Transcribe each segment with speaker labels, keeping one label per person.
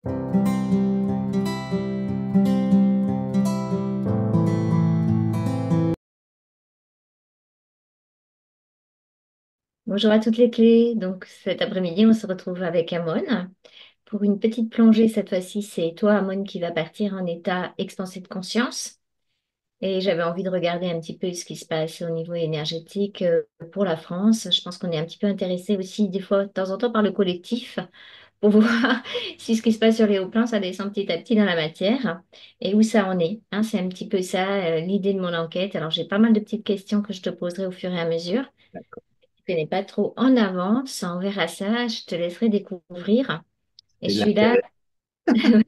Speaker 1: Bonjour à toutes les clés. Donc cet après-midi, on se retrouve avec Amon pour une petite plongée. Cette fois-ci, c'est toi, Amon, qui va partir en état expansé de conscience. Et j'avais envie de regarder un petit peu ce qui se passe au niveau énergétique pour la France. Je pense qu'on est un petit peu intéressé aussi, des fois, de temps en temps, par le collectif pour voir si ce qui se passe sur les hauts plans, ça descend petit à petit dans la matière et où ça en est, hein. C'est un petit peu ça, l'idée de mon enquête. Alors, j'ai pas mal de petites questions que je te poserai au fur et à mesure. Tu n'es pas trop en avance, on verra ça, je te laisserai découvrir. Et
Speaker 2: C'est
Speaker 1: je suis là,
Speaker 2: l'intérêt.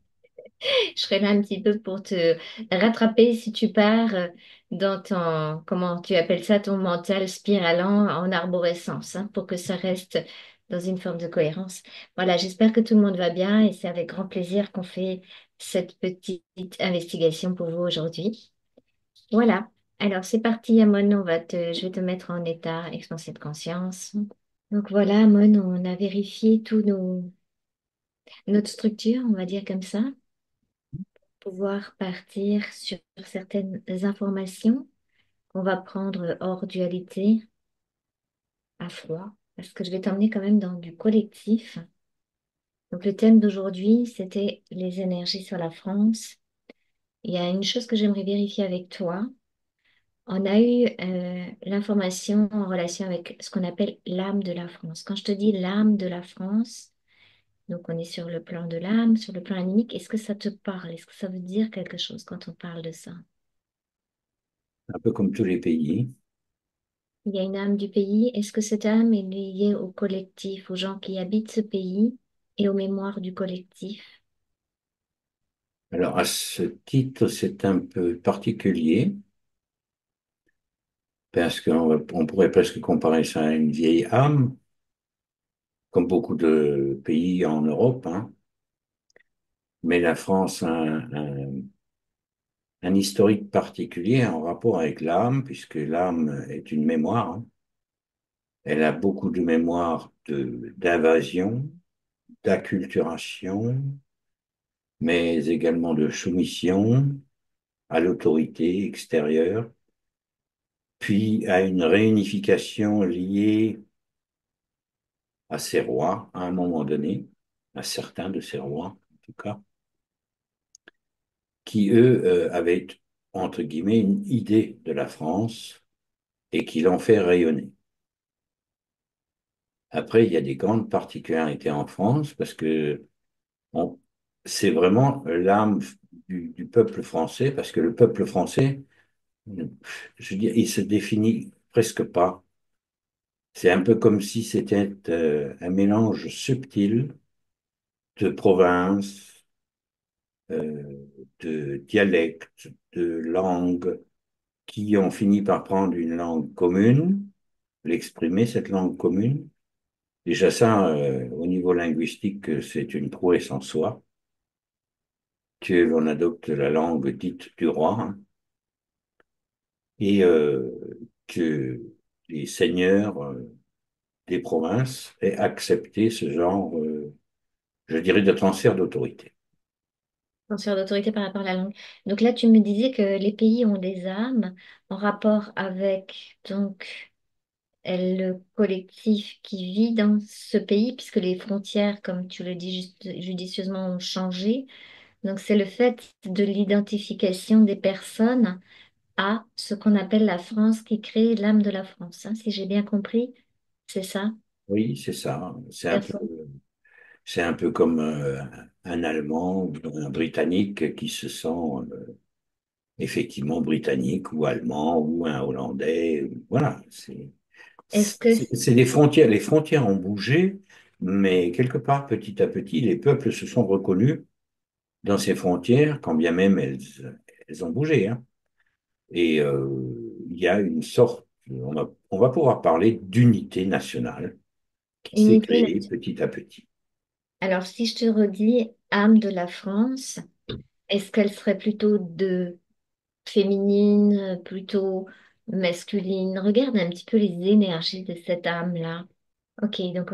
Speaker 1: je serai là un petit peu pour te rattraper si tu pars dans ton, comment tu appelles ça, ton mental spiralant en arborescence, hein, pour que ça reste dans une forme de cohérence. Voilà, j'espère que tout le monde va bien et c'est avec grand plaisir qu'on fait cette petite investigation pour vous aujourd'hui. Voilà. Alors c'est parti, Amon, je vais te mettre en état expansé de conscience. Donc voilà, Mon, on a vérifié notre structure, on va dire comme ça, pouvoir partir sur certaines informations qu'on va prendre hors dualité, à froid, parce que je vais t'emmener quand même dans du collectif. Donc le thème d'aujourd'hui, c'était les énergies sur la France. Il y a une chose que j'aimerais vérifier avec toi. On a eu l'information en relation avec ce qu'on appelle l'âme de la France. Quand je te dis l'âme de la France, donc, on est sur le plan de l'âme, sur le plan animique. Est-ce que ça te parle? Est-ce que ça veut dire quelque chose quand on parle de ça?
Speaker 2: Un peu comme tous les pays.
Speaker 1: Il y a une âme du pays. Est-ce que cette âme est liée au collectif, aux gens qui habitent ce pays et aux mémoires du collectif?
Speaker 2: Alors, à ce titre, c'est un peu particulier, parce on pourrait presque comparer ça à une vieille âme, comme beaucoup de pays en Europe, hein. Mais la France a un historique particulier en rapport avec l'âme, puisque l'âme est une mémoire, hein. Elle a beaucoup de mémoire d'invasion, d'acculturation, mais également de soumission à l'autorité extérieure, puis à une réunification liée à ses rois à un moment donné, à certains de ces rois en tout cas, qui eux avaient entre guillemets une idée de la France et qui l'ont fait rayonner. Après, il y a des grandes particularités en France parce que on- c'est vraiment l'âme du peuple français, parce que le peuple français, je veux dire, il se définit presque pas. C'est un peu comme si c'était un mélange subtil de provinces, de dialectes, de langues qui ont fini par prendre une langue commune, l'exprimer, cette langue commune. Déjà ça, au niveau linguistique, c'est une prouesse en soi, que l'on adopte la langue dite du roi, hein, et que les seigneurs des provinces aient accepté ce genre, je dirais, de transfert d'autorité.
Speaker 1: Transfert d'autorité par rapport à la langue. Donc là, tu me disais que les pays ont des âmes en rapport avec donc le collectif qui vit dans ce pays, puisque les frontières, comme tu le dis judicieusement, ont changé. Donc c'est le fait de l'identification des personnes à ce qu'on appelle la France qui crée l'âme de la France, hein, si j'ai bien compris, c'est ça.
Speaker 2: Oui, c'est ça.
Speaker 1: D'accord.
Speaker 2: C'est un peu comme un Allemand ou un Britannique qui se sent effectivement britannique ou allemand ou un Hollandais. Voilà,
Speaker 1: Est-ce que
Speaker 2: c'est des frontières. Les frontières ont bougé, mais quelque part, petit à petit, les peuples se sont reconnus dans ces frontières, quand bien même elles ont bougé, hein. Et il y a une sorte, on va pouvoir parler d'unité nationale qui s'est
Speaker 1: unité
Speaker 2: créée
Speaker 1: nationale.
Speaker 2: petit à petit.
Speaker 1: Alors si je te redis âme de la France, est-ce qu'elle serait plutôt de féminine, plutôt masculine? Regarde un petit peu les énergies de cette âme-là. Ok, donc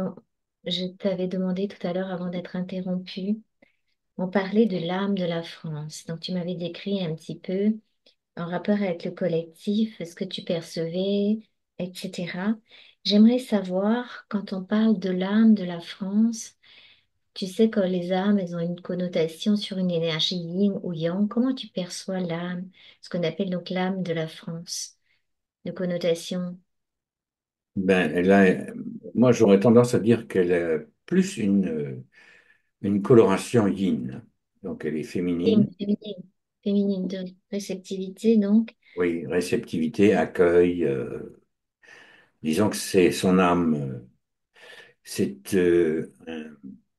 Speaker 1: je t'avais demandé tout à l'heure avant d'être interrompue. on parlait de l'âme de la France. Donc, tu m'avais décrit un petit peu en rapport avec le collectif, ce que tu percevais, etc. J'aimerais savoir, quand on parle de l'âme de la France, tu sais que les âmes, elles ont une connotation sur une énergie yin ou yang. Comment tu perçois l'âme, ce qu'on appelle donc l'âme de la France, de connotation
Speaker 2: Ben, moi, j'aurais tendance à dire qu'elle a plus une coloration yin. Donc, elle est féminine.
Speaker 1: féminine, féminine de réceptivité, donc.
Speaker 2: Oui, réceptivité, accueil. Disons que c'est son âme. C'est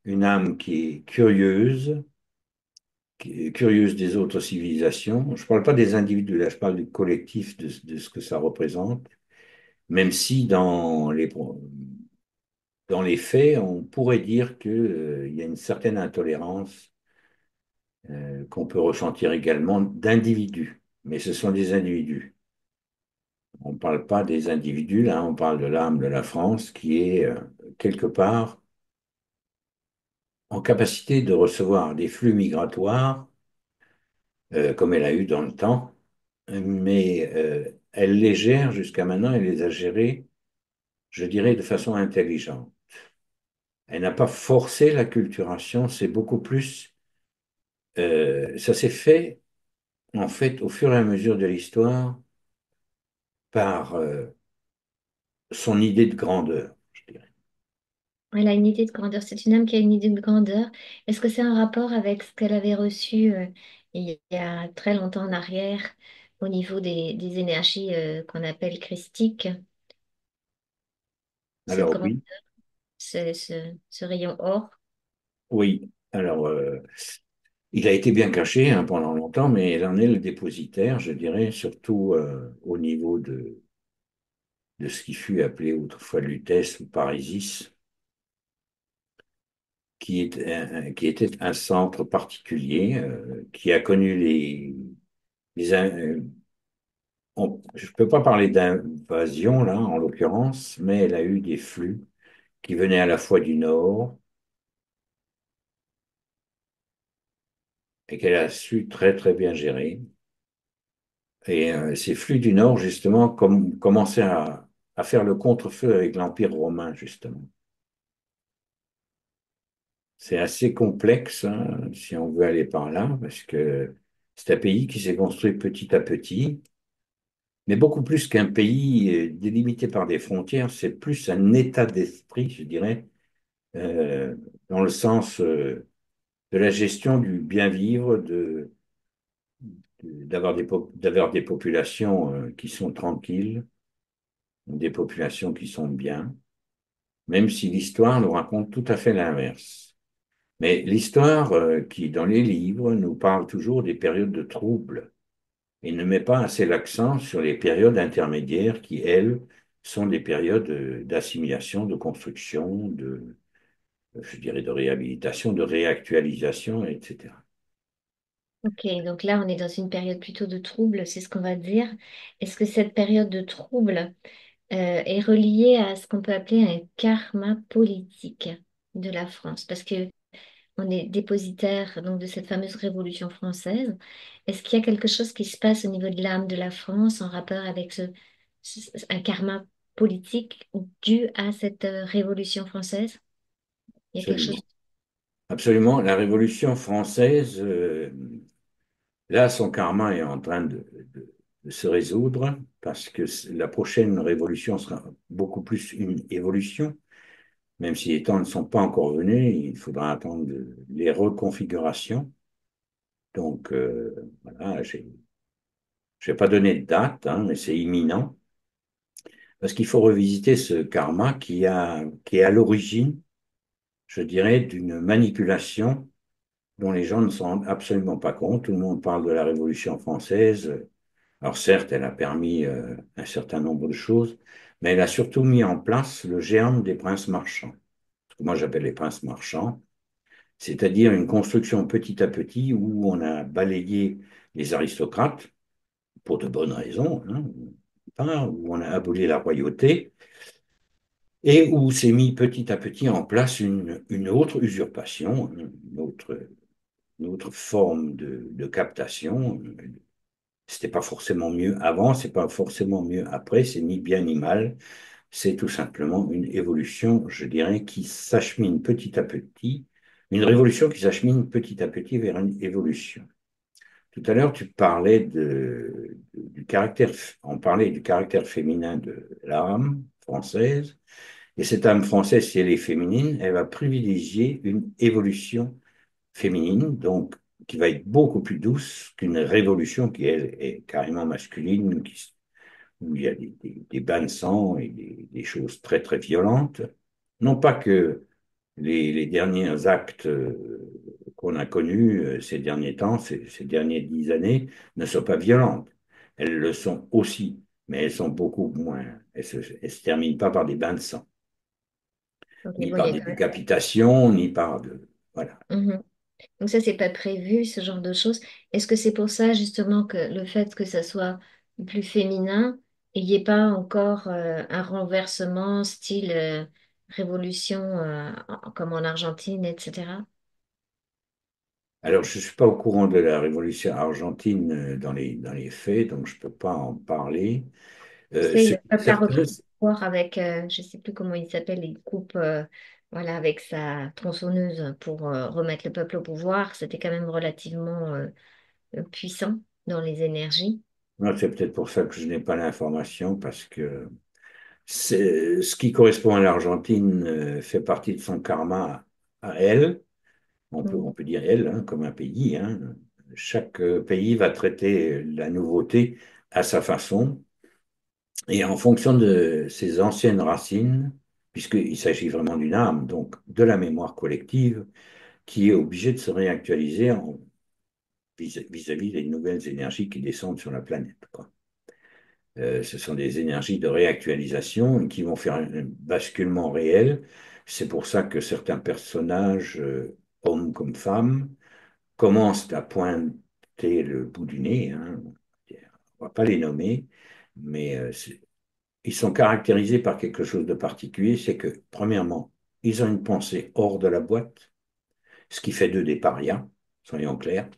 Speaker 2: une âme qui est curieuse des autres civilisations. Je ne parle pas des individus, là, je parle du collectif, de ce que ça représente. Même si dans les faits, on pourrait dire qu'il il y a une certaine intolérance qu'on peut ressentir également d'individus. Mais ce sont des individus. On ne parle pas des individus, là, on parle de l'âme de la France qui est quelque part en capacité de recevoir des flux migratoires comme elle a eu dans le temps, mais elle les gère jusqu'à maintenant, elle les a gérés, je dirais, de façon intelligente. Elle n'a pas forcé la culturation, c'est beaucoup plus, ça s'est fait en fait au fur et à mesure de l'histoire par son idée de grandeur, je dirais.
Speaker 1: Elle a une idée de grandeur. C'est une âme qui a une idée de grandeur. Est-ce que c'est un rapport avec ce qu'elle avait reçu il y a très longtemps en arrière au niveau des énergies qu'on appelle christiques, cette
Speaker 2: Alors
Speaker 1: grande,
Speaker 2: oui,
Speaker 1: ce rayon or?
Speaker 2: oui. Alors, il a été bien caché hein, pendant longtemps, mais elle en est le dépositaire, je dirais, surtout au niveau de ce qui fut appelé autrefois Lutèce ou Parisis, qui était un centre particulier, qui a connu je ne peux pas parler d'invasion là, en l'occurrence, mais elle a eu des flux qui venaient à la fois du nord et qu'elle a su très très bien gérer. Et ces flux du nord, justement, commençaient à faire le contre-feu avec l'Empire romain, justement. C'est assez complexe, hein, si on veut aller par là, parce que c'est un pays qui s'est construit petit à petit, mais beaucoup plus qu'un pays délimité par des frontières, c'est plus un état d'esprit, je dirais, euh, dans le sens de la gestion du bien vivre, d'avoir des populations qui sont tranquilles, des populations qui sont bien, même si l'histoire nous raconte tout à fait l'inverse. Mais l'histoire qui, dans les livres, nous parle toujours des périodes de troubles et ne met pas assez l'accent sur les périodes intermédiaires qui, elles, sont des périodes d'assimilation, de construction, je dirais, de réhabilitation, de réactualisation, etc.
Speaker 1: Ok, donc là, on est dans une période plutôt de trouble, c'est ce qu'on va dire. Est-ce que cette période de trouble est reliée à ce qu'on peut appeler un karma politique de la France? Parce que on est dépositaire donc de cette fameuse Révolution française. Est-ce qu'il y a quelque chose qui se passe au niveau de l'âme de la France en rapport avec un karma politique dû à cette Révolution française? Il y a quelque chose.
Speaker 2: Absolument. Absolument. La Révolution française, là, son karma est en train de se résoudre parce que la prochaine révolution sera beaucoup plus une évolution. Même si les temps ne sont pas encore venus, il faudra attendre les reconfigurations. Donc, voilà, je vais pas donner de date, hein, mais c'est imminent. Parce qu'il faut revisiter ce karma qui est à l'origine, je dirais, d'une manipulation dont les gens ne se rendent absolument pas compte. Tout le monde parle de la Révolution française. Alors certes, elle a permis un certain nombre de choses, mais elle a surtout mis en place le géant des princes marchands. Ce que moi j'appelle les princes marchands, c'est-à-dire une construction petit à petit où on a balayé les aristocrates pour de bonnes raisons, hein, où on a aboli la royauté et où s'est mis petit à petit en place une autre usurpation, autre forme de captation. C'était pas forcément mieux avant, c'est pas forcément mieux après, c'est ni bien ni mal. C'est tout simplement une évolution, je dirais, qui s'achemine petit à petit, une révolution qui s'achemine petit à petit vers une évolution. Tout à l'heure, tu parlais du caractère, on parlait du caractère féminin de l'âme française, et cette âme française, si elle est féminine, elle va privilégier une évolution féminine, donc qui va être beaucoup plus douce qu'une révolution qui, elle, est carrément masculine, où il y a des bains de sang et des choses très, très violentes. Non pas que les derniers actes qu'on a connus ces derniers temps, ces dernières 10 années, ne soient pas violentes. Elles le sont aussi, mais elles sont beaucoup moins. Elles se terminent pas par des bains de sang,
Speaker 1: Ok,
Speaker 2: ni
Speaker 1: bon, il
Speaker 2: par
Speaker 1: y a
Speaker 2: des
Speaker 1: quand
Speaker 2: décapitations, ni par de... Voilà.
Speaker 1: même. Donc ça, c'est pas prévu, ce genre de choses. Est-ce que c'est pour ça justement que le fait que ça soit plus féminin, il n'y ait pas encore un renversement style révolution comme en Argentine, etc.
Speaker 2: Alors, je ne suis pas au courant de la révolution argentine dans les faits, donc je ne peux pas en parler.
Speaker 1: Tu sais,
Speaker 2: Ce
Speaker 1: le
Speaker 2: qui est
Speaker 1: peuple a
Speaker 2: certain,
Speaker 1: repris le pouvoir avec, je sais plus comment il s'appelle, il coupe voilà, avec sa tronçonneuse pour remettre le peuple au pouvoir. C'était quand même relativement puissant dans les énergies.
Speaker 2: c'est peut-être pour ça que je n'ai pas l'information, parce que ce qui correspond à l'Argentine fait partie de son karma à elle.
Speaker 1: Mm.
Speaker 2: On peut dire elle, hein, comme un pays, hein. Chaque pays va traiter la nouveauté à sa façon et en fonction de ses anciennes racines, puisqu'il s'agit vraiment d'une âme, donc de la mémoire collective, qui est obligée de se réactualiser vis-à-vis des nouvelles énergies qui descendent sur la planète, quoi. Ce sont des énergies de réactualisation qui vont faire un basculement réel. C'est pour ça que certains personnages, hommes comme femmes, commencent à pointer le bout du nez, hein. On ne va pas les nommer, mais ils sont caractérisés par quelque chose de particulier, c'est que, premièrement, ils ont une pensée hors de la boîte, ce qui fait d'eux des parias, soyons clairs.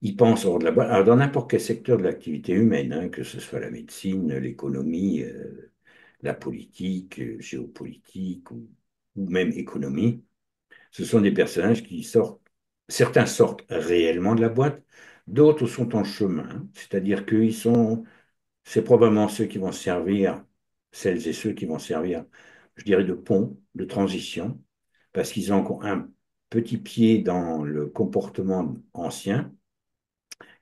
Speaker 2: Ils pensent hors de la boîte, alors dans n'importe quel secteur de l'activité humaine, hein, que ce soit la médecine, l'économie, la politique, géopolitique ou même économie, ce sont des personnages qui sortent, certains sortent réellement de la boîte, d'autres sont en chemin, c'est-à-dire qu'ils sont, c'est probablement ceux qui vont servir, celles et ceux qui vont servir, je dirais, de pont, de transition, parce qu'ils ont encore un petit pied dans le comportement ancien,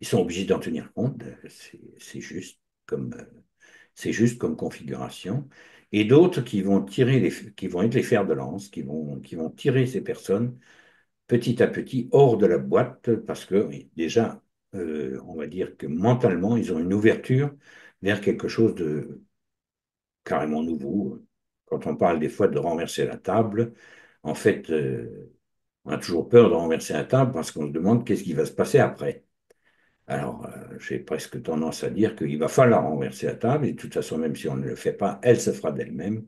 Speaker 2: ils sont obligés d'en tenir compte, c'est juste c'est juste comme configuration, et d'autres qui vont qui vont être les fers de lance, qui vont tirer ces personnes petit à petit hors de la boîte, parce que oui, déjà, on va dire que mentalement, ils ont une ouverture vers quelque chose de carrément nouveau. Quand on parle des fois de renverser la table, en fait, on a toujours peur de renverser la table parce qu'on se demande qu'est-ce qui va se passer après. Alors, j'ai presque tendance à dire qu'il va falloir renverser la table, et de toute façon, même si on ne le fait pas, elle se fera d'elle-même,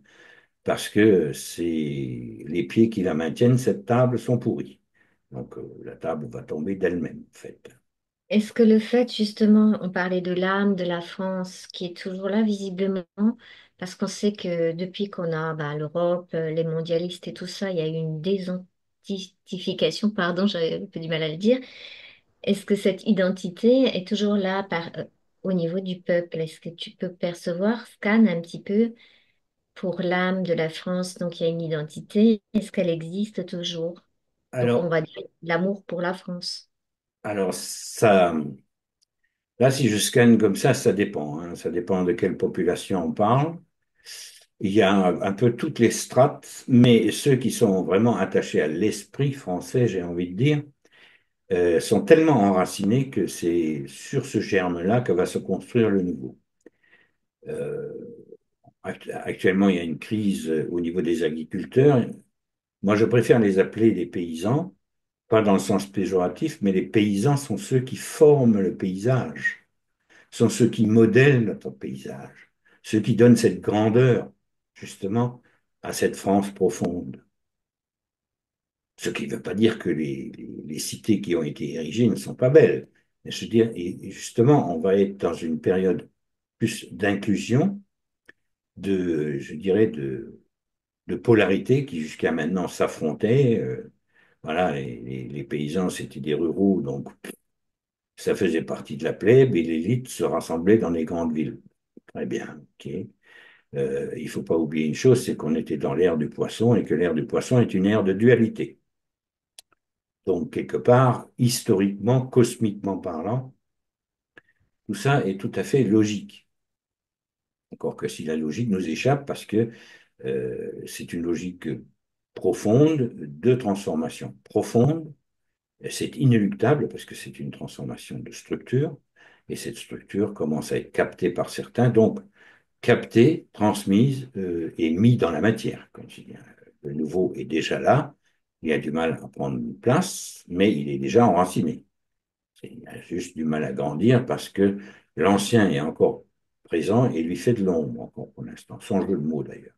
Speaker 2: parce que c'est les pieds qui la maintiennent, cette table, sont pourris. Donc, la table va tomber d'elle-même, en fait.
Speaker 1: Est-ce que le fait, justement, on parlait de l'âme de la France qui est toujours là visiblement, parce qu'on sait que depuis qu'on a l'Europe, les mondialistes et tout ça, il y a eu une désidentification, pardon, j'avais un peu du mal à le dire. Est-ce que cette identité est toujours là au niveau du peuple? Est-ce que tu peux percevoir, scan un petit peu pour l'âme de la France, donc il y a une identité, est-ce qu'elle existe toujours? Donc on
Speaker 2: Alors,
Speaker 1: va dire l'amour pour la France.
Speaker 2: alors ça, là, si je scanne comme ça dépend, hein. Ça dépend de quelle population on parle. Il y a un peu toutes les strates, mais ceux qui sont vraiment attachés à l'esprit français, j'ai envie de dire, sont tellement enracinés que c'est sur ce germe-là que va se construire le nouveau. Euh, Actuellement, il y a une crise au niveau des agriculteurs. Moi, je préfère les appeler des paysans, pas dans le sens péjoratif, mais les paysans sont ceux qui forment le paysage, sont ceux qui modèlent notre paysage, ceux qui donnent cette grandeur, justement, à cette France profonde. Ce qui ne veut pas dire que les cités qui ont été érigées ne sont pas belles. Mais je veux dire, et justement, on va être dans une période plus d'inclusion, je dirais, de polarité qui jusqu'à maintenant s'affrontaient. Voilà, les paysans, c'était des ruraux, donc ça faisait partie de la plèbe et l'élite se rassemblait dans les grandes villes. Très bien, ok. Il ne faut pas oublier une chose, c'est qu'on était dans l'ère du poisson et que l'ère du poisson est une ère de dualité. Donc, quelque part, historiquement, cosmiquement parlant, tout ça est tout à fait logique. Encore que si la logique nous échappe, parce que c'est une logique profonde de transformation. Profonde, c'est inéluctable parce que c'est une transformation de structure, et cette structure commence à être captée par certains, donc captée, transmise et mise dans la matière. Comme je dis, le nouveau est déjà là, il a du mal à prendre place, mais il est déjà enraciné. Il a juste du mal à grandir parce que l'ancien est encore présent et lui fait de l'ombre encore pour l'instant, sans jeu de mots d'ailleurs.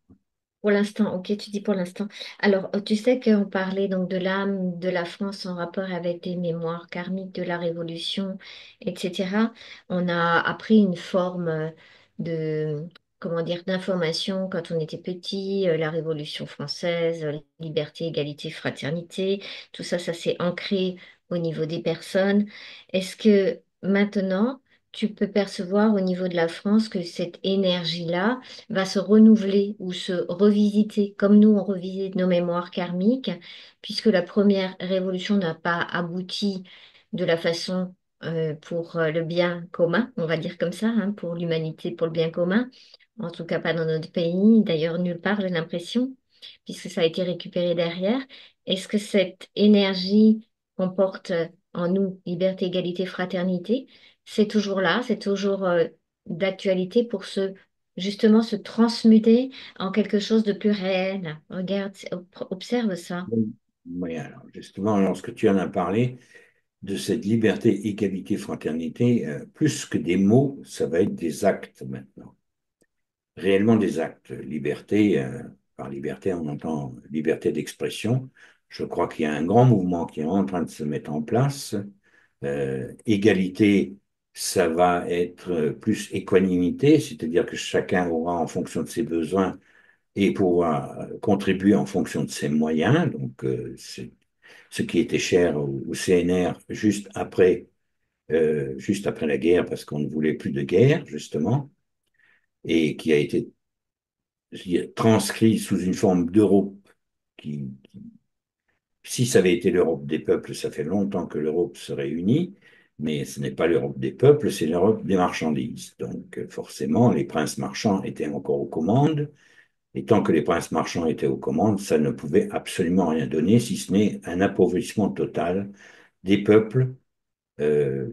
Speaker 1: Pour l'instant, ok, tu dis pour l'instant. Alors, tu sais qu'on parlait donc de l'âme de la France en rapport avec les mémoires karmiques de la Révolution, etc. On a appris une forme de, comment dire, d'information quand on était petit, la Révolution française, liberté, égalité, fraternité, tout ça, ça s'est ancré au niveau des personnes. Est-ce que maintenant, tu peux percevoir au niveau de la France que cette énergie-là va se renouveler ou se revisiter, comme nous on revisite nos mémoires karmiques, puisque la première révolution n'a pas abouti de la façon pour le bien commun, on va dire comme ça, hein, pour l'humanité, pour le bien commun, en tout cas pas dans notre pays, d'ailleurs nulle part, j'ai l'impression, puisque ça a été récupéré derrière. Est-ce que cette énergie qu'on porte en nous, liberté, égalité, fraternité, c'est toujours là, c'est toujours d'actualité pour justement se transmuter en quelque chose de plus réel. Regarde, observe ça.
Speaker 2: Oui, alors justement, lorsque tu en as parlé de cette liberté, égalité, fraternité, plus que des mots, ça va être des actes maintenant. Réellement des actes. Liberté, par liberté, on entend liberté d'expression. Je crois qu'il y a un grand mouvement qui est en train de se mettre en place. Égalité, ça va être plus équanimité, c'est-à-dire que chacun aura en fonction de ses besoins et pourra contribuer en fonction de ses moyens. Donc, c'est ce qui était cher au CNR juste après la guerre, parce qu'on ne voulait plus de guerre, justement, et qui a été, je dirais, transcrit sous une forme d'Europe qui, si ça avait été l'Europe des peuples, ça fait longtemps que l'Europe serait unie, mais ce n'est pas l'Europe des peuples, c'est l'Europe des marchandises. Donc, forcément, les princes marchands étaient encore aux commandes, et tant que les princes marchands étaient aux commandes, ça ne pouvait absolument rien donner, si ce n'est un appauvrissement total des peuples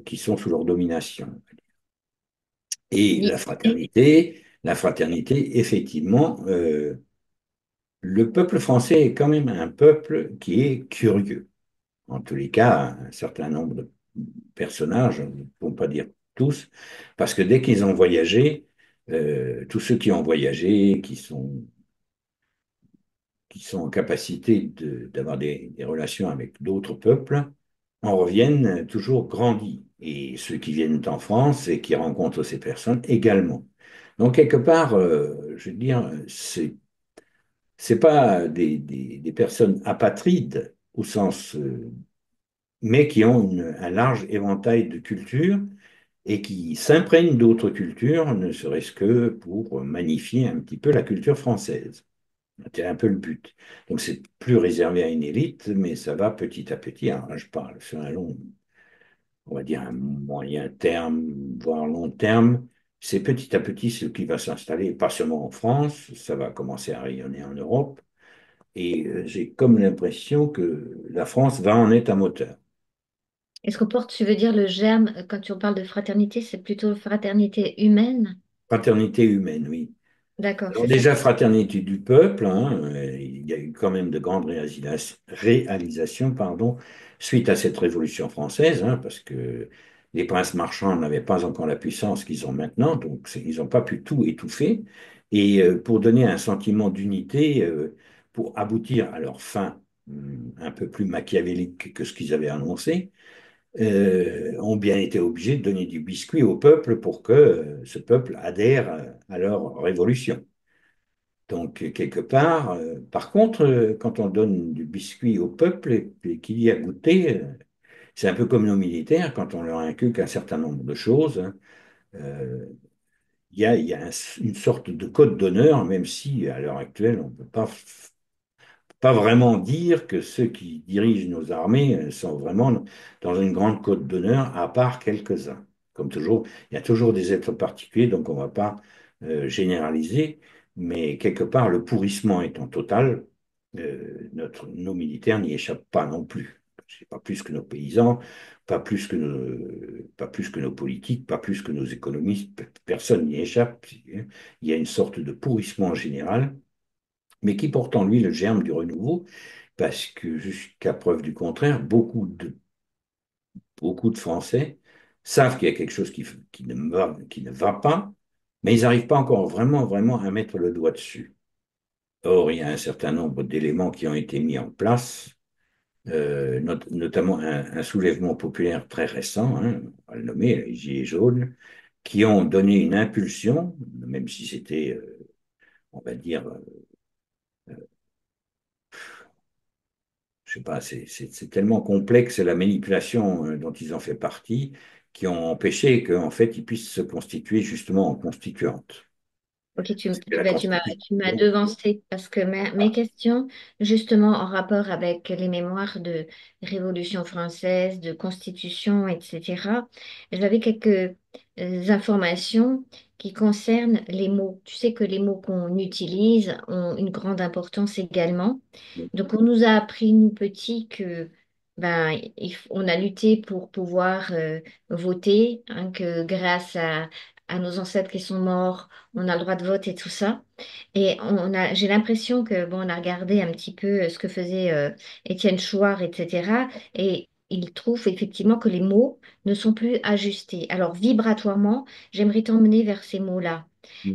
Speaker 2: qui sont sous leur domination. Et
Speaker 1: Et
Speaker 2: la fraternité, effectivement, le peuple français est quand même un peuple qui est curieux. En tous les cas, un certain nombre de personnages, pour ne pas dire tous, parce que dès qu'ils ont voyagé, tous ceux qui ont voyagé, qui sont en capacité d'avoir des relations avec d'autres peuples, en reviennent toujours grandis. Et ceux qui viennent en France et qui rencontrent ces personnes également. Donc, quelque part, je veux dire, c'est pas des personnes apatrides au sens, mais qui ont un large éventail de cultures et qui s'imprègnent d'autres cultures, ne serait-ce que pour magnifier un petit peu la culture française. C'est un peu le but. Donc c'est plus réservé à une élite, mais ça va petit à petit. Alors là, je parle sur un long, on va dire un moyen terme, voire long terme. C'est petit à petit ce qui va s'installer, pas seulement en France, ça va commencer à rayonner en Europe. Et j'ai comme l'impression que la France va en être un moteur.
Speaker 1: est-ce qu'on porte, tu veux dire le germe, quand tu parles de fraternité, c'est plutôt fraternité humaine?
Speaker 2: Fraternité humaine, oui.
Speaker 1: D'accord,
Speaker 2: Alors
Speaker 1: c'est ça
Speaker 2: déjà,
Speaker 1: que tu...
Speaker 2: fraternité du peuple, hein, il y a eu quand même de grandes réalisations, pardon, suite à cette Révolution française, hein, parce que les princes marchands n'avaient pas encore la puissance qu'ils ont maintenant, donc ils n'ont pas pu tout étouffer. Et pour donner un sentiment d'unité, pour aboutir à leur fin un peu plus machiavéliques que ce qu'ils avaient annoncé, ont bien été obligés de donner du biscuit au peuple pour que ce peuple adhère à leur révolution. Donc, quelque part, par contre, quand on donne du biscuit au peuple et qu'il y a goûté, c'est un peu comme nos militaires, quand on leur inculque un certain nombre de choses, hein, euh, il y a une sorte de code d'honneur, même si à l'heure actuelle, on ne peut pas vraiment dire que ceux qui dirigent nos armées sont vraiment dans une grande cote d'honneur, à part quelques-uns. Comme toujours, il y a toujours des êtres particuliers, donc on ne va pas généraliser, mais quelque part, le pourrissement étant total, nos militaires n'y échappent pas non plus. C'est pas plus que nos paysans, pas plus que nos politiques, pas plus que nos économistes, personne n'y échappe. Il y a une sorte de pourrissement général, mais qui porte en lui le germe du renouveau, parce que jusqu'à preuve du contraire, beaucoup de Français savent qu'il y a quelque chose qui ne va pas, mais ils n'arrivent pas encore vraiment à mettre le doigt dessus. Or, il y a un certain nombre d'éléments qui ont été mis en place, notamment un soulèvement populaire très récent, hein, on va le nommer, les Gilets jaunes, qui ont donné une impulsion, même si c'était, on va dire, je sais pas, c'est tellement complexe la manipulation dont ils ont fait partie, qui ont empêché qu'en fait ils puissent se constituer justement en constituante.
Speaker 1: Ok,
Speaker 2: Parce que la
Speaker 1: tu m'as
Speaker 2: constitution,
Speaker 1: devancé parce que mes questions, justement en rapport avec les mémoires de Révolution française, de Constitution, etc., j'avais quelques informations qui concernent les mots. Tu sais que les mots qu'on utilise ont une grande importance également. Donc, on nous a appris, nous petits, que on a lutté pour pouvoir voter, hein, que grâce à nos ancêtres qui sont morts, on a le droit de vote et tout ça. Et j'ai l'impression que, bon, on a regardé un petit peu ce que faisait Étienne Chouard, etc. Et il trouve effectivement que les mots ne sont plus ajustés. Alors, vibratoirement, j'aimerais t'emmener vers ces mots-là.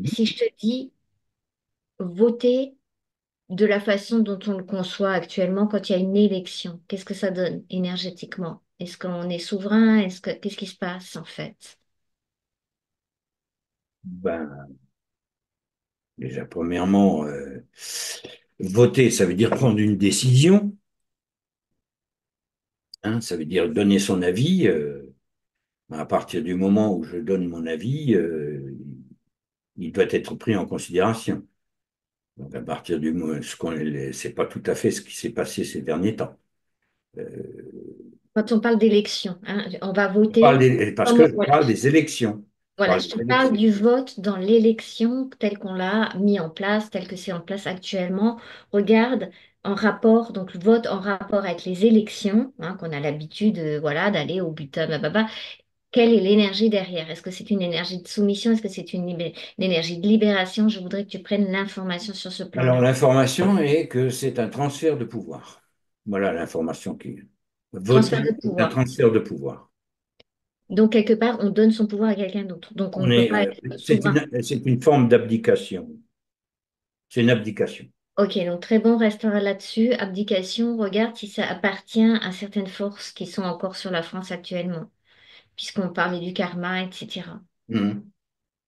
Speaker 1: Si je te dis voter de la façon dont on le conçoit actuellement quand il y a une élection, qu'est-ce que ça donne énergétiquement? Est-ce qu'on est souverain? Qu'est-ce qui se passe en fait?
Speaker 2: ben, déjà, premièrement, voter, ça veut dire prendre une décision, hein, ça veut dire donner son avis. À partir du moment où je donne mon avis, il doit être pris en considération. Donc, à partir du moment, c'est pas tout à fait ce qui s'est passé ces derniers temps. Euh,
Speaker 1: Quand on parle d'élection, hein, on va voter.
Speaker 2: parce que je parle des élections. Je
Speaker 1: Voilà,
Speaker 2: parle
Speaker 1: je te
Speaker 2: des
Speaker 1: parle
Speaker 2: élections.
Speaker 1: du vote dans l'élection tel qu'on l'a mis en place, tel que c'est en place actuellement. Regarde en rapport, donc le vote en rapport avec les élections, hein, qu'on a l'habitude, voilà, d'aller au butin, blablabla. Quelle est l'énergie derrière? Est-ce que c'est une énergie de soumission? Est-ce que c'est une énergie de libération? Je voudrais que tu prennes l'information sur ce
Speaker 2: Alors,
Speaker 1: plan-là.
Speaker 2: l'information est que c'est un transfert de pouvoir. Voilà l'information qui est.
Speaker 1: Transfert
Speaker 2: Voter,
Speaker 1: de
Speaker 2: c'est un
Speaker 1: pouvoir.
Speaker 2: transfert de pouvoir.
Speaker 1: Donc, quelque part, on donne son pouvoir à quelqu'un d'autre. Donc, on ne peut pas être souverain.
Speaker 2: C'est une forme d'abdication. C'est une abdication.
Speaker 1: Ok, donc très bon, restera là-dessus. Abdication, regarde si ça appartient à certaines forces qui sont encore sur la France actuellement, puisqu'on parlait du karma, etc.
Speaker 2: Mhm.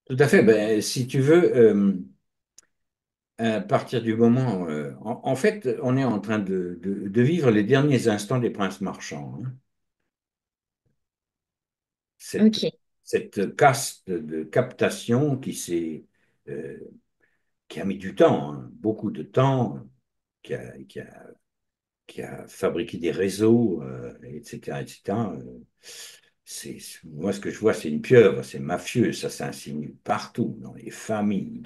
Speaker 2: Tout à fait. Ben, si tu veux, à partir du moment, en fait, on est en train de vivre les derniers instants des princes marchands, hein. Cette,
Speaker 1: Ok.
Speaker 2: cette caste de captation euh, qui a mis du temps, hein, beaucoup de temps, qui a, qui a, qui a fabriqué des réseaux, etc., etc. Moi, ce que je vois, c'est une pieuvre, c'est mafieux, ça s'insinue partout, dans les familles,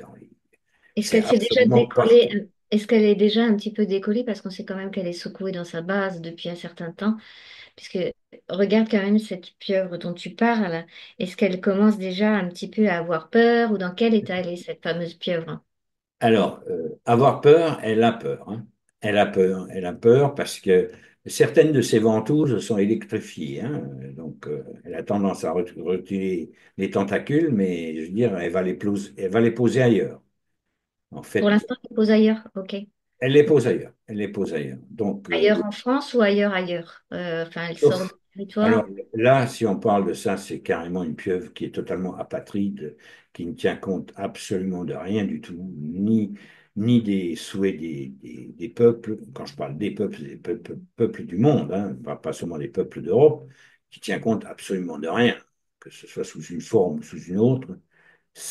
Speaker 1: Est-ce
Speaker 2: c'est
Speaker 1: qu'elle s'est déjà
Speaker 2: absolument
Speaker 1: décollée?
Speaker 2: partout.
Speaker 1: Est-ce qu'elle est déjà un petit peu décollée? Parce qu'on sait quand même qu'elle est secouée dans sa base depuis un certain temps. Puisque regarde quand même cette pieuvre dont tu parles. Est-ce qu'elle commence déjà un petit peu à avoir peur ou dans quel état elle est cette fameuse pieuvre?
Speaker 2: Alors, avoir peur, elle a peur, hein. Elle a peur parce que certaines de ses ventouses sont électrifiées, hein. Donc, elle a tendance à retirer les tentacules, mais je veux dire, elle va les poser ailleurs. En
Speaker 1: Pour
Speaker 2: fait,
Speaker 1: l'instant, elle pose ailleurs. Ok.
Speaker 2: Elle les pose ailleurs. Elle les pose ailleurs. Donc,
Speaker 1: Ailleurs en France ou ailleurs? Enfin, elle sort du
Speaker 2: sauf alors
Speaker 1: territoire.
Speaker 2: là, si on parle de ça, c'est carrément une pieuvre qui est totalement apatride, qui ne tient compte absolument de rien du tout, ni des souhaits des peuples. Quand je parle des peuples, c'est des peuples du monde, hein, pas seulement des peuples d'Europe, qui tient compte absolument de rien, que ce soit sous une forme ou sous une autre.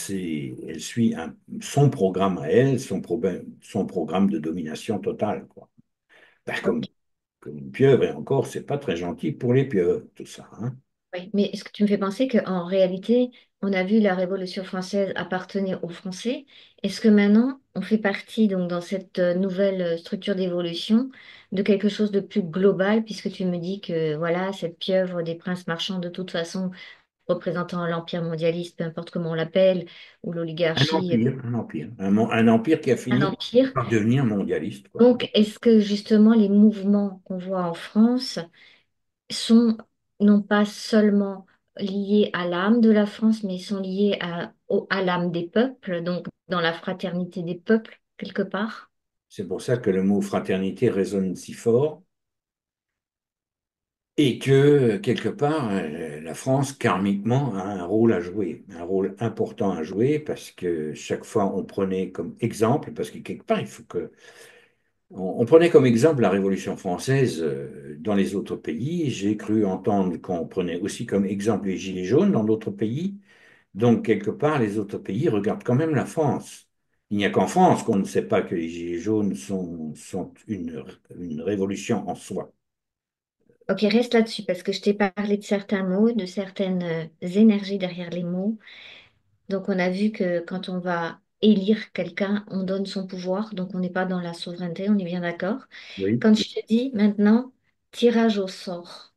Speaker 2: Elle suit son programme à elle, son programme de domination totale, quoi. Ben,
Speaker 1: Ok.
Speaker 2: comme une pieuvre, et encore, c'est pas très gentil pour les pieuvres, tout ça, hein.
Speaker 1: Oui, mais est-ce que tu me fais penser qu'en réalité, on a vu la Révolution française appartenir aux Français? Est-ce que maintenant, on fait partie, donc, dans cette nouvelle structure d'évolution, de quelque chose de plus global, puisque tu me dis que, voilà, cette pieuvre des princes marchands, de toute façon, représentant l'empire mondialiste, peu importe comment on l'appelle, ou l'oligarchie,
Speaker 2: Un empire qui a
Speaker 1: un
Speaker 2: fini
Speaker 1: empire.
Speaker 2: par devenir mondialiste, quoi.
Speaker 1: Donc, est-ce que justement les mouvements qu'on voit en France sont non pas seulement liés à l'âme de la France, mais sont liés à l'âme des peuples, donc dans la fraternité des peuples, quelque part?
Speaker 2: C'est pour ça que le mot fraternité résonne si fort et que, quelque part, la France, karmiquement, a un rôle à jouer, un rôle important à jouer parce que chaque fois on prenait comme exemple, parce que quelque part, il faut que on prenait comme exemple la Révolution française dans les autres pays. J'ai cru entendre qu'on prenait aussi comme exemple les Gilets jaunes dans d'autres pays. Donc, quelque part, les autres pays regardent quand même la France. Il n'y a qu'en France qu'on ne sait pas que les Gilets jaunes sont une révolution en soi.
Speaker 1: Ok, reste là-dessus, parce que je t'ai parlé de certains mots, de certaines énergies derrière les mots. Donc, on a vu que quand on va élire quelqu'un, on donne son pouvoir, donc on n'est pas dans la souveraineté, on est bien d'accord.
Speaker 2: Oui.
Speaker 1: Quand je te dis maintenant, tirage au sort.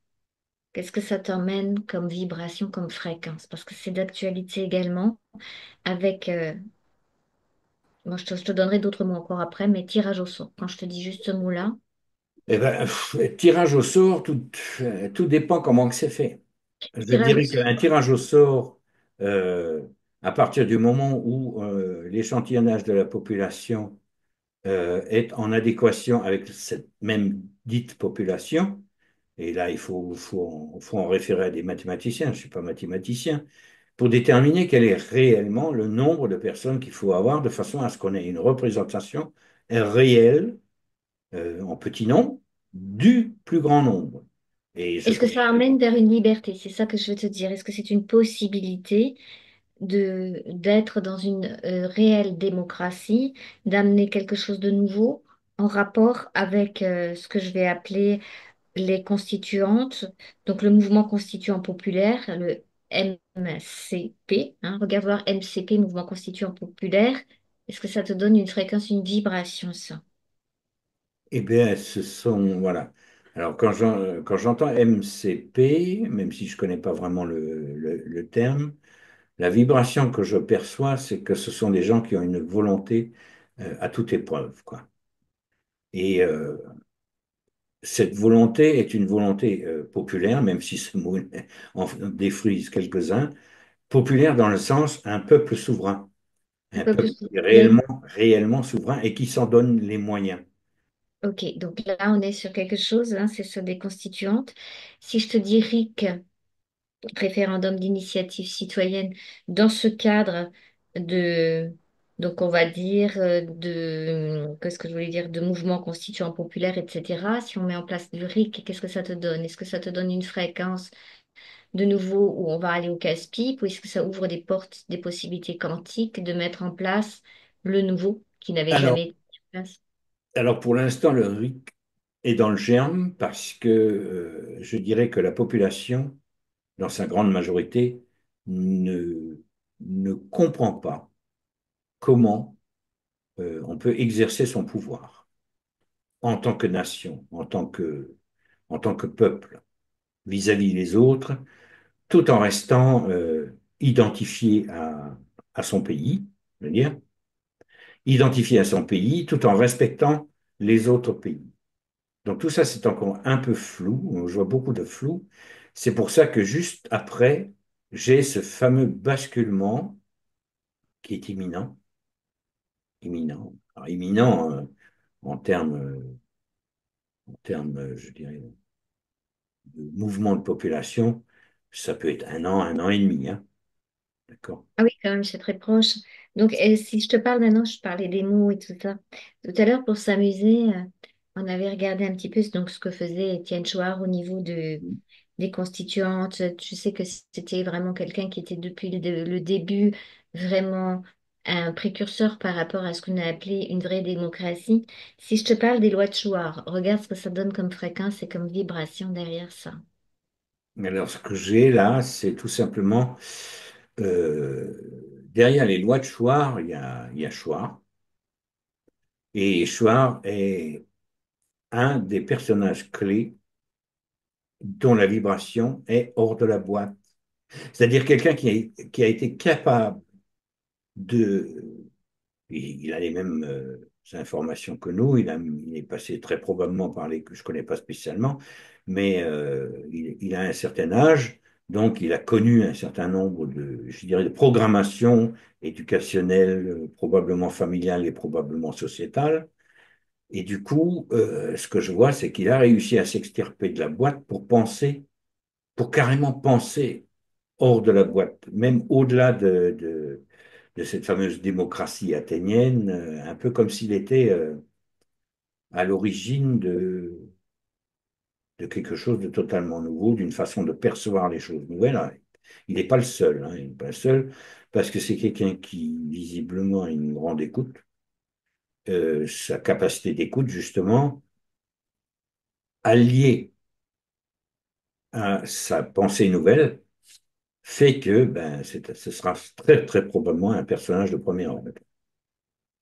Speaker 1: Qu'est-ce que ça t'emmène comme vibration, comme fréquence? Parce que c'est d'actualité également avec... bon, je te donnerai d'autres mots encore après, mais tirage au sort. Quand je te dis juste ce mot-là,
Speaker 2: Eh ben, tirage au sort, tout dépend comment que c'est fait. Je
Speaker 1: tirage au
Speaker 2: dirais
Speaker 1: sort.
Speaker 2: qu'un tirage au sort, euh, à partir du moment où l'échantillonnage de la population est en adéquation avec cette même dite population, et là, faut en référer à des mathématiciens, je ne suis pas mathématicien, pour déterminer quel est réellement le nombre de personnes qu'il faut avoir de façon à ce qu'on ait une représentation réelle, en petit nombre, du plus grand nombre. Et je
Speaker 1: Est-ce que
Speaker 2: connais.
Speaker 1: ça amène vers une liberté? C'est ça que je veux te dire. Est-ce que c'est une possibilité d'être dans une réelle démocratie, d'amener quelque chose de nouveau en rapport avec ce que je vais appeler les constituantes, donc le mouvement constituant populaire, le MCP, hein, regarde voir MCP, mouvement constituant populaire, est-ce que ça te donne une fréquence, une vibration, ça?
Speaker 2: Eh bien, voilà. Alors, quand j'entends MCP, même si je ne connais pas vraiment le terme, la vibration que je perçois, c'est que ce sont des gens qui ont une volonté à toute épreuve, quoi. Et cette volonté est une volonté populaire, même si ce mot en défrise quelques-uns, populaire dans le sens un peuple souverain,
Speaker 1: Un
Speaker 2: un
Speaker 1: peu
Speaker 2: peuple
Speaker 1: plus.
Speaker 2: qui est
Speaker 1: Il y a une-
Speaker 2: réellement souverain et qui s'en donne les moyens.
Speaker 1: Ok, donc là, on est sur quelque chose, hein, c'est sur des constituantes. Si je te dis RIC, référendum d'initiative citoyenne, dans ce cadre de, donc on va dire, qu'est-ce que je voulais dire, de mouvements constituants populaires, etc., si on met en place du RIC, qu'est-ce que ça te donne? Est-ce que ça te donne une fréquence de nouveau où on va aller au casse-pipe, ou est-ce que ça ouvre des portes, des possibilités quantiques de mettre en place le nouveau qui n'avait
Speaker 2: Alors,
Speaker 1: jamais été mis en place?
Speaker 2: alors pour l'instant, le RIC est dans le germe parce que je dirais que la population, dans sa grande majorité, ne, ne comprend pas comment on peut exercer son pouvoir en tant que nation, en tant que peuple, vis-à-vis des autres, tout en restant identifié à son pays, je veux dire, identifié à son pays, tout en respectant les autres pays. Donc tout ça, c'est encore un peu flou, je vois beaucoup de flou. C'est pour ça que juste après, j'ai ce fameux basculement qui est imminent, imminent. Alors, imminent, en termes, je dirais, de mouvement de population, ça peut être un an et demi, hein, d'accord?
Speaker 1: Ah oui, quand même, c'est très proche. Donc, si je te parle maintenant, je parlais des mots et tout ça. Tout à l'heure, pour s'amuser, on avait regardé un petit peu donc, ce que faisait Étienne Chouard au niveau des constituantes. Tu sais que c'était vraiment quelqu'un qui était depuis le début vraiment un précurseur par rapport à ce qu'on a appelé une vraie démocratie. Si je te parle des lois de Chouard, regarde ce que ça donne comme fréquence et comme vibration derrière ça.
Speaker 2: Mais alors, ce que j'ai là, c'est tout simplement, euh, derrière les lois de Chouard, il y a Chouard, et Chouard est un des personnages clés dont la vibration est hors de la boîte. C'est-à-dire quelqu'un qui a été capable de... Il a les mêmes informations que nous, il est passé très probablement par les que je ne connais pas spécialement, mais il a un certain âge, donc il a connu un certain nombre de, je dirais, de programmations éducationnelles, probablement familiales et probablement sociétales. Et du coup, ce que je vois, c'est qu'il a réussi à s'extirper de la boîte pour penser, pour carrément penser hors de la boîte, même au-delà de cette fameuse démocratie athénienne, un peu comme s'il était à l'origine de quelque chose de totalement nouveau, d'une façon de percevoir les choses nouvelles. Alors, il n'est pas le seul, hein, il n'est pas le seul, parce que c'est quelqu'un qui, visiblement, a une grande écoute. Sa capacité d'écoute, justement, alliée à sa pensée nouvelle, fait que ben, ce sera très, très probablement un personnage de premier ordre.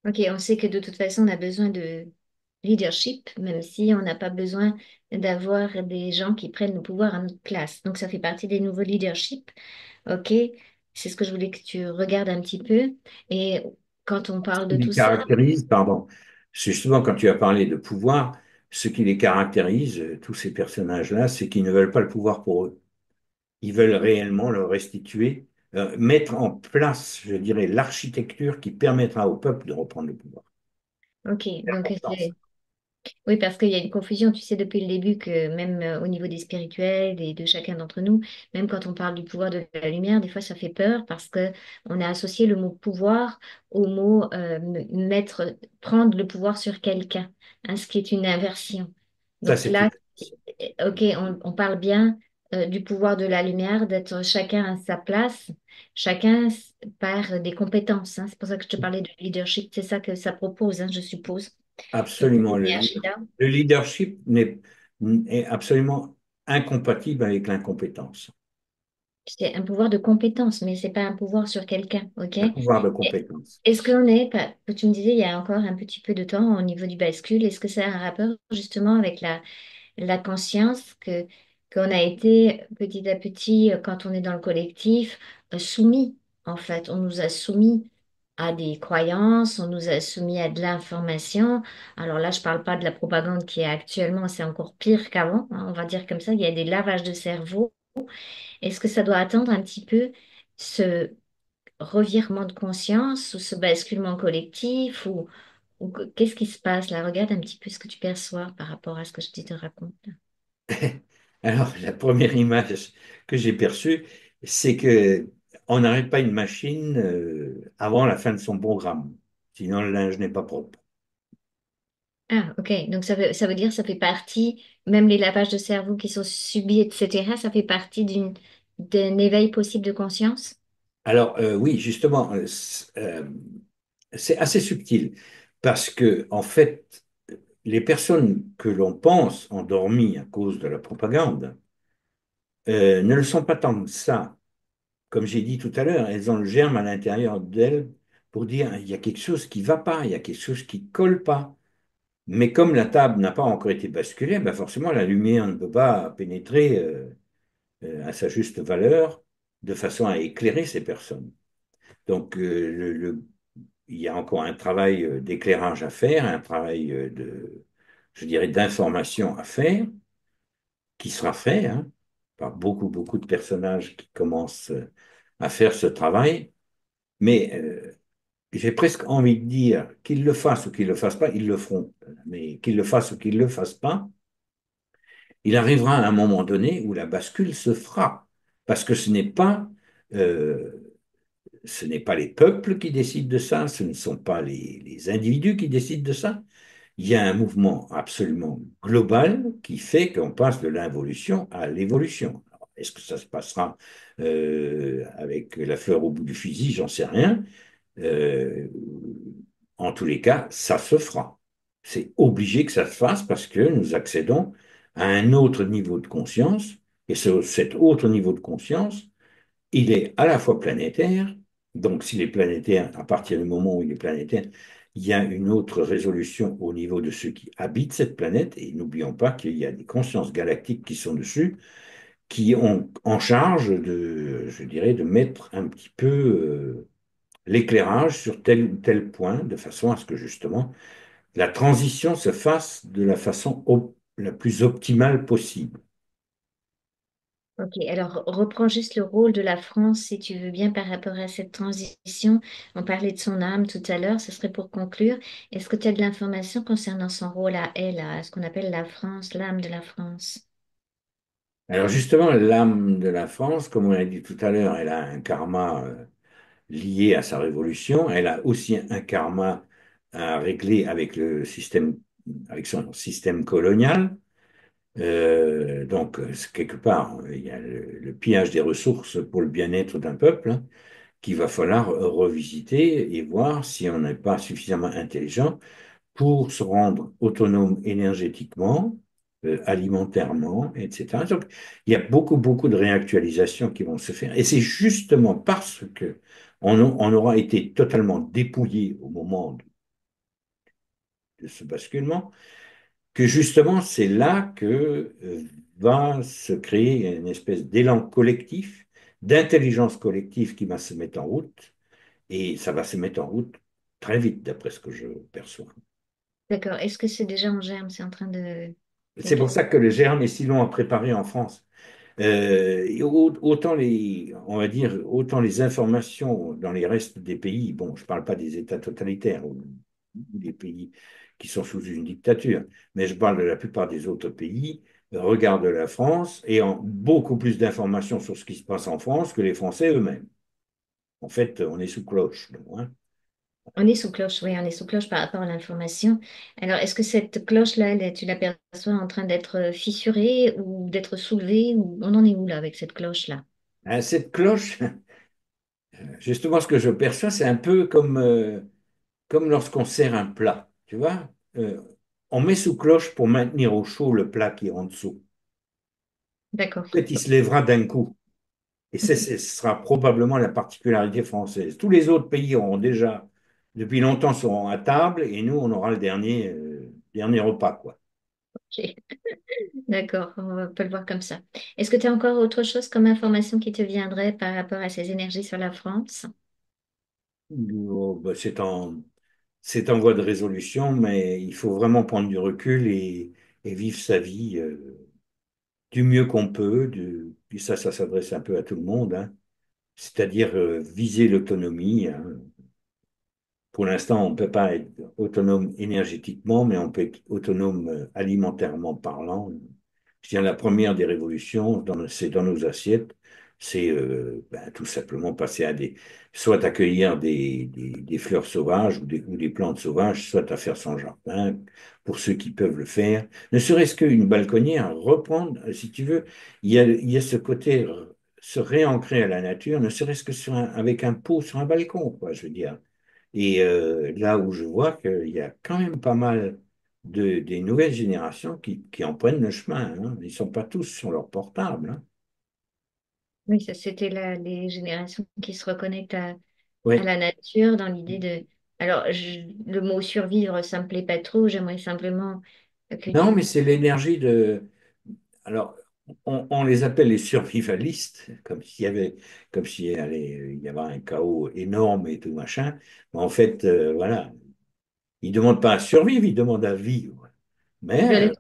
Speaker 1: Ok, on sait que de toute façon, on a besoin de leadership, même si on n'a pas besoin d'avoir des gens qui prennent le pouvoir à notre place. Donc, ça fait partie des nouveaux leaderships. Ok, c'est ce que je voulais que tu regardes un petit peu. Et quand on parle de
Speaker 2: Qui les
Speaker 1: tout ça,
Speaker 2: caractérise, pardon, c'est justement quand tu as parlé de pouvoir, ce qui les caractérise, tous ces personnages-là, c'est qu'ils ne veulent pas le pouvoir pour eux. Ils veulent réellement le restituer, mettre en place, je dirais, l'architecture qui permettra au peuple de reprendre le pouvoir.
Speaker 1: ok,
Speaker 2: C'est
Speaker 1: donc
Speaker 2: important, ça.
Speaker 1: c'est oui, parce qu'il y a une confusion, tu sais, depuis le début, que même au niveau des spirituels et de chacun d'entre nous, même quand on parle du pouvoir de la lumière, des fois ça fait peur parce que on a associé le mot pouvoir au mot mettre, prendre le pouvoir sur quelqu'un, hein, ce qui est une inversion.
Speaker 2: Ça,
Speaker 1: Donc
Speaker 2: c'est tout.
Speaker 1: là, ok, on parle bien du pouvoir de la lumière, d'être chacun à sa place, chacun par des compétences, hein. C'est pour ça que je te parlais de leadership, c'est ça que ça propose, hein, je suppose. Donc,
Speaker 2: Absolument.
Speaker 1: Miyashita.
Speaker 2: Le leadership est absolument incompatible avec l'incompétence.
Speaker 1: C'est un pouvoir de compétence, mais c'est pas un pouvoir sur quelqu'un, ok?
Speaker 2: Un pouvoir de compétence.
Speaker 1: Est-ce qu'on est, tu me disais il y a encore un petit peu de temps au niveau du bascule, est-ce que ça a un rapport justement avec la conscience qu'on a été petit à petit, quand on est dans le collectif, soumis, en fait. On nous a soumis à des croyances, on nous a soumis à de l'information. Alors là, je parle pas de la propagande qui est actuellement, c'est encore pire qu'avant, hein, on va dire comme ça, il y a des lavages de cerveau. Est-ce que ça doit attendre un petit peu ce revirement de conscience ou ce basculement collectif ou qu'est-ce qui se passe là? Regarde un petit peu ce que tu perçois par rapport à ce que je te raconte.
Speaker 2: Alors, la première image que j'ai perçue, c'est que on n'arrête pas une machine avant la fin de son programme. Sinon, le linge n'est pas propre.
Speaker 1: Ah, ok. Donc ça veut dire que ça fait partie, même les lavages de cerveau qui sont subis, etc., ça fait partie d'un éveil possible de conscience?
Speaker 2: Alors, oui, justement, c'est assez subtil parce que, en fait, les personnes que l'on pense endormies à cause de la propagande ne le sont pas tant que ça. Comme j'ai dit tout à l'heure, elles ont le germe à l'intérieur d'elles pour dire il y a quelque chose qui ne va pas, il y a quelque chose qui ne colle pas. Mais comme la table n'a pas encore été basculée, ben forcément la lumière ne peut pas pénétrer à sa juste valeur de façon à éclairer ces personnes. Donc il y a encore un travail d'éclairage à faire, un travail je dirais, d'information à faire, qui sera fait hein, par beaucoup, beaucoup de personnages qui commencent à faire ce travail. Mais j'ai presque envie de dire qu'ils le fassent ou qu'ils le fassent pas, ils le feront. Mais qu'ils le fassent ou qu'ils le fassent pas, il arrivera à un moment donné où la bascule se fera. Parce que euh, ce n'est pas les peuples qui décident de ça, ce ne sont pas les individus qui décident de ça. Il y a un mouvement absolument global qui fait qu'on passe de l'involution à l'évolution. Alors, est-ce que ça se passera avec la fleur au bout du fusil? J'en sais rien. Euh, En tous les cas, ça se fera. C'est obligé que ça se fasse parce que nous accédons à un autre niveau de conscience. Et cet autre niveau de conscience, il est à la fois planétaire. Donc, s'il est planétaire, à partir du moment où il est planétaire, il y a une autre résolution au niveau de ceux qui habitent cette planète. Et n'oublions pas qu'il y a des consciences galactiques qui sont dessus, qui ont en charge de, je dirais, de mettre un petit peu l'éclairage sur tel ou tel point, de façon à ce que justement la transition se fasse de la façon la plus optimale possible.
Speaker 1: Ok, alors reprends juste le rôle de la France, si tu veux bien, par rapport à cette transition. On parlait de son âme tout à l'heure, ce serait pour conclure. Est-ce que tu as de l'information concernant son rôle à elle, à ce qu'on appelle la France, l'âme de la France?
Speaker 2: Alors justement, l'âme de la France, comme on l'a dit tout à l'heure, elle a un karma lié à sa révolution. Elle a aussi un karma à régler avec le système, avec son système colonial. Donc, quelque part, il y a le pillage des ressources pour le bien-être d'un peuple, hein, qu'il va falloir revisiter et voir si on n'est pas suffisamment intelligent pour se rendre autonome énergétiquement, alimentairement, etc. Donc, il y a beaucoup, beaucoup de réactualisations qui vont se faire. Et c'est justement parce que on aura été totalement dépouillé au moment de ce basculement que justement c'est là que va se créer une espèce d'élan collectif, d'intelligence collective qui va se mettre en route. Et ça va se mettre en route très vite, d'après ce que je perçois.
Speaker 1: D'accord, est-ce que c'est déjà en germe, c'est en train de
Speaker 2: C'est pour
Speaker 1: d'éclore?
Speaker 2: ça que le germe est si long à préparer en France. Et autant on va dire, autant les informations dans les restes des pays, bon, je ne parle pas des États totalitaires ou des pays qui sont sous une dictature, mais je parle de la plupart des autres pays, regardent la France et ont beaucoup plus d'informations sur ce qui se passe en France que les Français eux-mêmes. En fait, on est sous cloche, nous, hein.
Speaker 1: On est sous cloche, oui, on est sous cloche par rapport à l'information. Alors, est-ce que cette cloche-là, tu l'aperçois en train d'être fissurée ou d'être soulevée, ou on en est où là avec cette cloche-là?
Speaker 2: Hein, cette cloche, justement, ce que je perçois, c'est un peu comme lorsqu'on sert un plat, tu vois. On met sous cloche pour maintenir au chaud le plat qui est en dessous.
Speaker 1: D'accord.
Speaker 2: En fait, il se lèvera d'un coup. Et ce sera probablement la particularité française. Tous les autres pays auront déjà, depuis longtemps, seront à table et nous, on aura le dernier repas, quoi.
Speaker 1: Ok. D'accord, peut le voir comme ça. Est-ce que tu as encore autre chose comme information qui te viendrait par rapport à ces énergies sur la France?
Speaker 2: Oh, bah, c'est en voie de résolution, mais il faut vraiment prendre du recul et vivre sa vie du mieux qu'on peut. Puis ça s'adresse un peu à tout le monde, hein. C'est-à-dire viser l'autonomie, hein. Pour l'instant, on ne peut pas être autonome énergétiquement, mais on peut être autonome alimentairement parlant. Je dirais la première des révolutions, c'est dans nos assiettes, c'est tout simplement passer à soit accueillir des fleurs sauvages ou des plantes sauvages, soit à faire son jardin, pour ceux qui peuvent le faire. Ne serait-ce qu'une balconnière, reprendre, si tu veux, il y a ce côté, se réancrer à la nature, ne serait-ce que avec un pot sur un balcon, quoi, je veux dire. Et là où je vois qu'il y a quand même pas mal des nouvelles générations qui en prennent le chemin, hein. Ils ne sont pas tous sur leur portable, hein.
Speaker 1: Oui, ça c'était les générations qui se reconnectent à
Speaker 2: Oui.
Speaker 1: la nature dans l'idée de... Alors, le mot survivre, ça me plaît pas trop, j'aimerais simplement que
Speaker 2: Non, mais
Speaker 1: tu...
Speaker 2: c'est l'énergie de. Alors, on les appelle les survivalistes, comme s'il allait y avait un chaos énorme et tout machin. Mais en fait, voilà, ils ne demandent pas à survivre, ils demandent à vivre. Mais
Speaker 1: de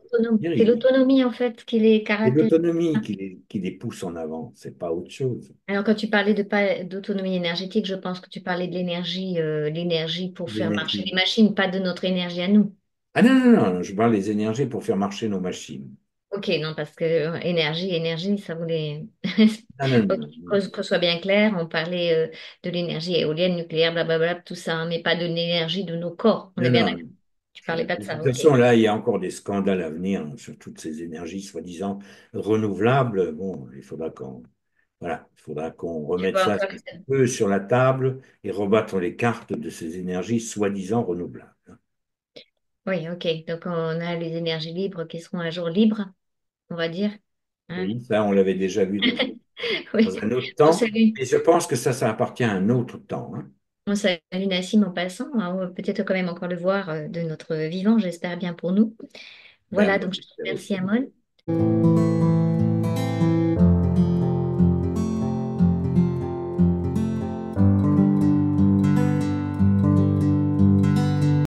Speaker 1: C'est l'autonomie en fait qui les
Speaker 2: C'est
Speaker 1: caractérise.
Speaker 2: l'autonomie qui les pousse en avant, c'est pas autre chose.
Speaker 1: Alors quand tu parlais de pas d'autonomie énergétique, je pense que tu parlais de l'énergie pour faire marcher les
Speaker 2: L'énergie.
Speaker 1: machines, pas de notre énergie à nous.
Speaker 2: Ah non, non, non, je parle des énergies pour faire marcher nos machines.
Speaker 1: Ok, non, parce que énergie, ça voulait.
Speaker 2: Non, non,
Speaker 1: Ok,
Speaker 2: non, non.
Speaker 1: qu'on soit bien clair, on parlait de l'énergie éolienne, nucléaire, blablabla, tout ça, hein, mais pas de l'énergie de nos corps. On est
Speaker 2: Non,
Speaker 1: bien
Speaker 2: non.
Speaker 1: d'accord. Tu parlais pas de
Speaker 2: De toute
Speaker 1: ça, ok.
Speaker 2: façon, là, il y a encore des scandales à venir hein, sur toutes ces énergies soi-disant renouvelables. Bon, il faudra qu'on
Speaker 1: Tu
Speaker 2: remette
Speaker 1: vois
Speaker 2: ça
Speaker 1: encore.
Speaker 2: un peu sur la table et rebattre les cartes de ces énergies soi-disant renouvelables.
Speaker 1: Oui, ok. Donc on a les énergies libres qui seront un jour libres, on va dire. Hein.
Speaker 2: Oui, ça, on l'avait déjà vu dans
Speaker 1: Oui.
Speaker 2: un autre
Speaker 1: On
Speaker 2: temps,
Speaker 1: salue,
Speaker 2: mais je pense que ça appartient à un autre temps. Hein.
Speaker 1: on salue Nassim en passant, hein. On va peut-être quand même encore le voir de notre vivant, j'espère bien pour nous.
Speaker 2: Ben,
Speaker 1: Voilà,
Speaker 2: moi,
Speaker 1: donc je te
Speaker 2: j'espère
Speaker 1: remercie,
Speaker 2: aussi.
Speaker 1: Amon.